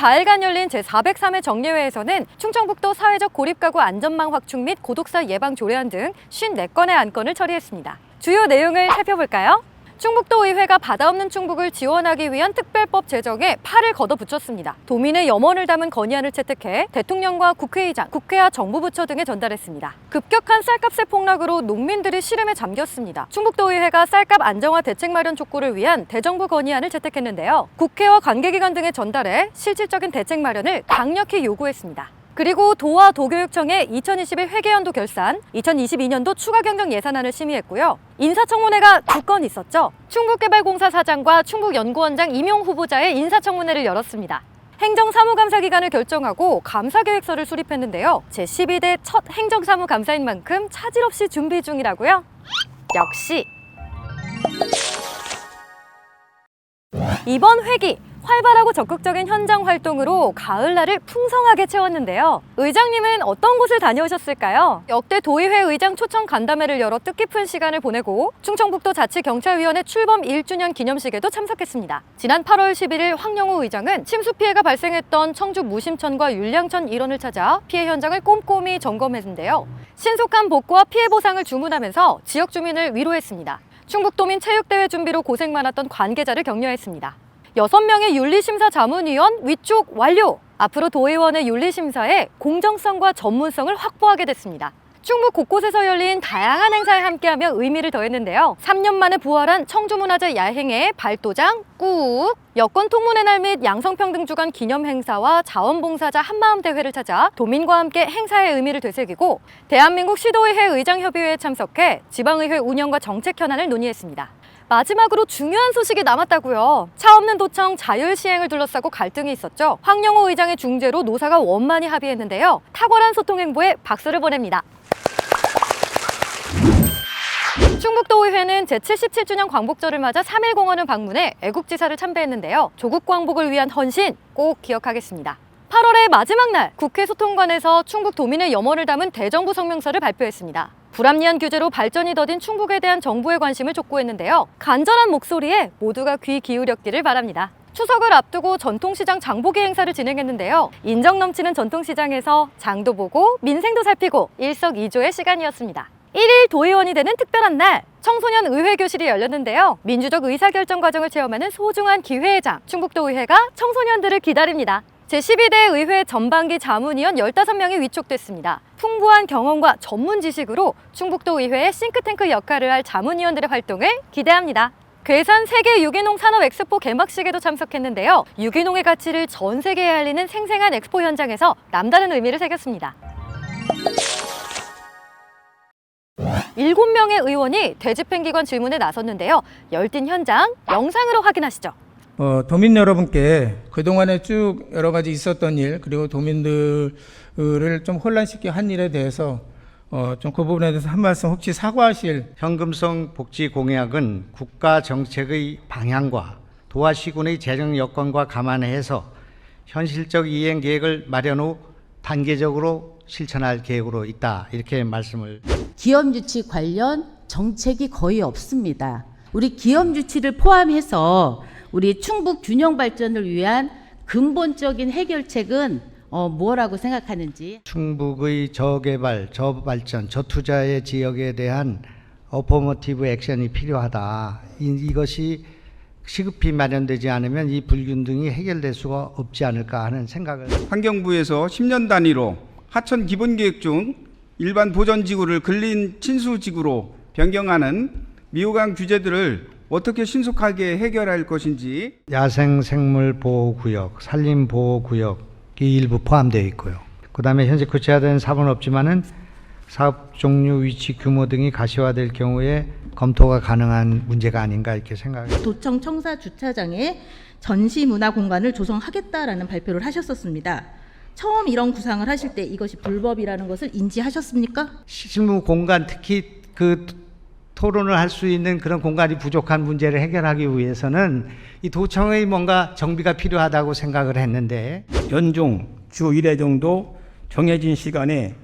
4일간 열린 제403회 정례회에서는 충청북도 사회적 고립가구 안전망 확충 및 고독사 예방 조례안 등 54건의 안건을 처리했습니다. 주요 내용을 살펴볼까요? 충북도의회가 바다 없는 충북을 지원하기 위한 특별법 제정에 팔을 걷어붙였습니다. 도민의 염원을 담은 건의안을 채택해 대통령과 국회의장, 국회와 정부부처 등에 전달했습니다. 급격한 쌀값의 폭락으로 농민들이 시름에 잠겼습니다. 충북도의회가 쌀값 안정화 대책 마련 촉구를 위한 대정부 건의안을 채택했는데요. 국회와 관계기관 등에 전달해 실질적인 대책 마련을 강력히 요구했습니다. 그리고 도와 도교육청의 2021 회계연도 결산, 2022년도 추가경정 예산안을 심의했고요. 인사청문회가 2건 있었죠. 충북개발공사 사장과 충북연구원장 임용 후보자의 인사청문회를 열었습니다. 행정사무감사 기간을 결정하고 감사계획서를 수립했는데요. 제12대 첫 행정사무감사인 만큼 차질 없이 준비 중이라고요? 역시! 이번 회기! 활발하고 적극적인 현장 활동으로 가을날을 풍성하게 채웠는데요. 의장님은 어떤 곳을 다녀오셨을까요? 역대 도의회 의장 초청 간담회를 열어 뜻깊은 시간을 보내고 충청북도 자치경찰위원회 출범 1주년 기념식에도 참석했습니다. 지난 8월 11일 황영우 의장은 침수 피해가 발생했던 청주 무심천과 율량천 일원을 찾아 피해 현장을 꼼꼼히 점검했는데요. 신속한 복구와 피해 보상을 주문하면서 지역 주민을 위로했습니다. 충북도민 체육대회 준비로 고생 많았던 관계자를 격려했습니다. 6명의 윤리심사 자문위원 위촉 완료! 앞으로 도의원의 윤리심사에 공정성과 전문성을 확보하게 됐습니다. 충북 곳곳에서 열린 다양한 행사에 함께하며 의미를 더했는데요. 3년 만에 부활한 청주문화재 야행의 발도장 꾹! 여권 통문의 날 및 양성평등 주간 기념 행사와 자원봉사자 한마음 대회를 찾아 도민과 함께 행사의 의미를 되새기고 대한민국 시도의회 의장협의회에 참석해 지방의회 운영과 정책 현안을 논의했습니다. 마지막으로 중요한 소식이 남았다고요. 차 없는 도청 자율시행을 둘러싸고 갈등이 있었죠. 황영호 의장의 중재로 노사가 원만히 합의했는데요. 탁월한 소통 행보에 박수를 보냅니다. 충북도의회는 제77주년 광복절을 맞아 3일 공원을 방문해 애국지사를 참배했는데요. 조국 광복을 위한 헌신 꼭 기억하겠습니다. 8월의 마지막 날 국회 소통관에서 충북 도민의 염원을 담은 대정부 성명서를 발표했습니다. 불합리한 규제로 발전이 더딘 충북에 대한 정부의 관심을 촉구했는데요. 간절한 목소리에 모두가 귀 기울였기를 바랍니다. 추석을 앞두고 전통시장 장보기 행사를 진행했는데요. 인정 넘치는 전통시장에서 장도 보고 민생도 살피고 일석이조의 시간이었습니다. 1일 도의원이 되는 특별한 날, 청소년 의회교실이 열렸는데요. 민주적 의사결정 과정을 체험하는 소중한 기회의 장, 충북도의회가 청소년들을 기다립니다. 제12대 의회 전반기 자문위원 15명이 위촉됐습니다. 풍부한 경험과 전문 지식으로 충북도 의회의 싱크탱크 역할을 할 자문위원들의 활동을 기대합니다. 괴산 세계 유기농 산업 엑스포 개막식에도 참석했는데요. 유기농의 가치를 전 세계에 알리는 생생한 엑스포 현장에서 남다른 의미를 새겼습니다. 7명의 의원이 대집행기관 질문에 나섰는데요. 열띤 현장 영상으로 확인하시죠. 도민 여러분께 그동안에 쭉 여러 가지 있었던 일, 그리고 도민들을 좀 혼란시키게 한 일에 대해서 좀 그 부분에 대해서 한 말씀 혹시 사과하실. 현금성 복지 공약은 국가 정책의 방향과 도화시군의 재정 여건과 감안해서 현실적 이행 계획을 마련 후 단계적으로 실천할 계획으로 있다, 이렇게 말씀을. 기업 유치 관련 정책이 거의 없습니다. 우리 기업 유치를 포함해서 우리 충북 균형 발전을 위한 근본적인 해결책은 뭐라고 생각하는지. 충북의 저개발, 저발전, 저투자의 지역에 대한 어포머티브 액션이 필요하다. 이것이 시급히 마련되지 않으면 이 불균등이 해결될 수가 없지 않을까 하는 생각을. 환경부에서 10년 단위로 하천 기본계획 중 일반 보전지구를 근린 친수지구로 변경하는 미호강 규제들을 어떻게 신속하게 해결할 것인지. 야생생물보호구역, 산림보호구역이 일부 포함되어 있고요. 그 다음에 현재 구체화된 사업은 없지만은 사업 종류, 위치, 규모 등이 가시화될 경우에 검토가 가능한 문제가 아닌가 이렇게 생각합니다. 도청 청사 주차장에 전시 문화 공간을 조성하겠다라는 발표를 하셨었습니다. 처음 이런 구상을 하실 때 이것이 불법이라는 것을 인지하셨습니까? 실무 공간, 특히 그 토론을 할 수 있는 그런 공간이 부족한 문제를 해결하기 위해서는 이 도청의 뭔가 정비가 필요하다고 생각을 했는데. 연중 주 1회 정도 정해진 시간에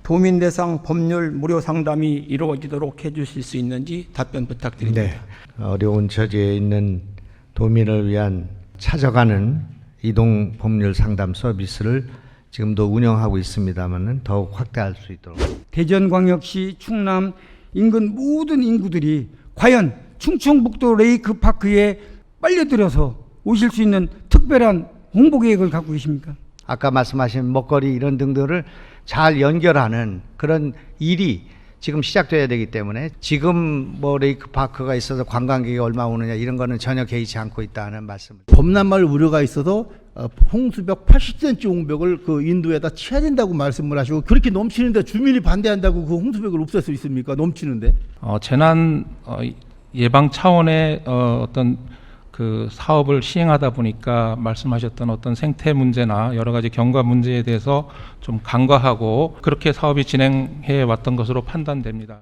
도민 대상 법률 무료 상담이 이루어지도록 해주실 수 있는지 답변 부탁드립니다. 네. 어려운 처지에 있는 도민을 위한 찾아가는 이동 법률 상담 서비스를 지금도 운영하고 있습니다만은 더욱 확대할 수 있도록. 대전광역시 충남 인근 모든 인구들이 과연 충청북도 레이크파크에 빨려들어서 오실 수 있는 특별한 홍보 계획을 갖고 계십니까? 아까 말씀하신 먹거리 이런 등들을 잘 연결하는 그런 일이 지금 시작돼야 되기 때문에 지금 뭐 레이크파크가 있어서 관광객이 얼마 오느냐 이런 거는 전혀 개의치 않고 있다는 말씀을. 범람할 우려가 있어서 홍수벽 80cm 홍벽을 그 인도에다 쳐야 된다고 말씀을 하시고 그렇게 넘치는데 주민이 반대한다고 그 홍수벽을 없앨 수 있습니까? 넘치는데. 재난 예방 차원의 어떤 그 사업을 시행하다 보니까 말씀하셨던 어떤 생태 문제나 여러 가지 경과 문제에 대해서 좀 간과하고 그렇게 사업이 진행해 왔던 것으로 판단됩니다.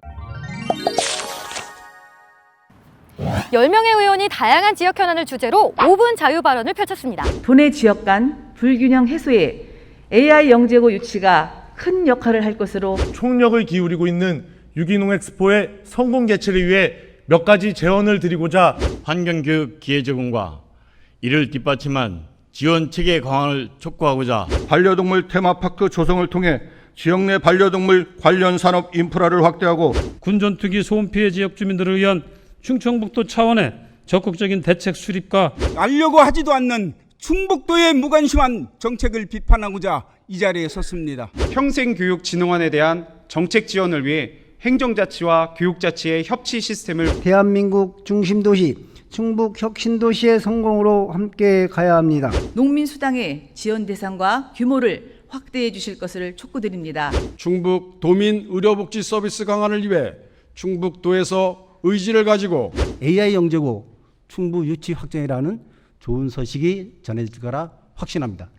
10명의 의원이 다양한 지역 현안을 주제로 5분 자유 발언을 펼쳤습니다. 도내 지역 간 불균형 해소에 AI 영재고 유치가 큰 역할을 할 것으로 총력을 기울이고 있는 유기농 엑스포의 성공 개최를 위해 몇 가지 제언을 드리고자 환경교육 기회 제공과 이를 뒷받침한 지원 체계 강화를 촉구하고자 반려동물 테마파크 조성을 통해 지역 내 반려동물 관련 산업 인프라를 확대하고 군전투기 소음 피해 지역 주민들을 위한 충청북도 차원의 적극적인 대책 수립과 알려고 하지도 않는 충북도의 무관심한 정책을 비판하고자 이 자리에 섰습니다. 평생교육진흥원에 대한 정책 지원을 위해 행정자치와 교육자치의 협치 시스템을 대한민국 중심도시 충북혁신도시의 성공으로 함께 가야 합니다. 농민수당의 지원 대상과 규모를 확대해 주실 것을 촉구드립니다. 충북 도민 의료복지 서비스 강화를 위해 충북도에서 의지를 가지고 AI 영재고 충북 유치 확정이라는 좋은 소식이 전해질 거라 확신합니다.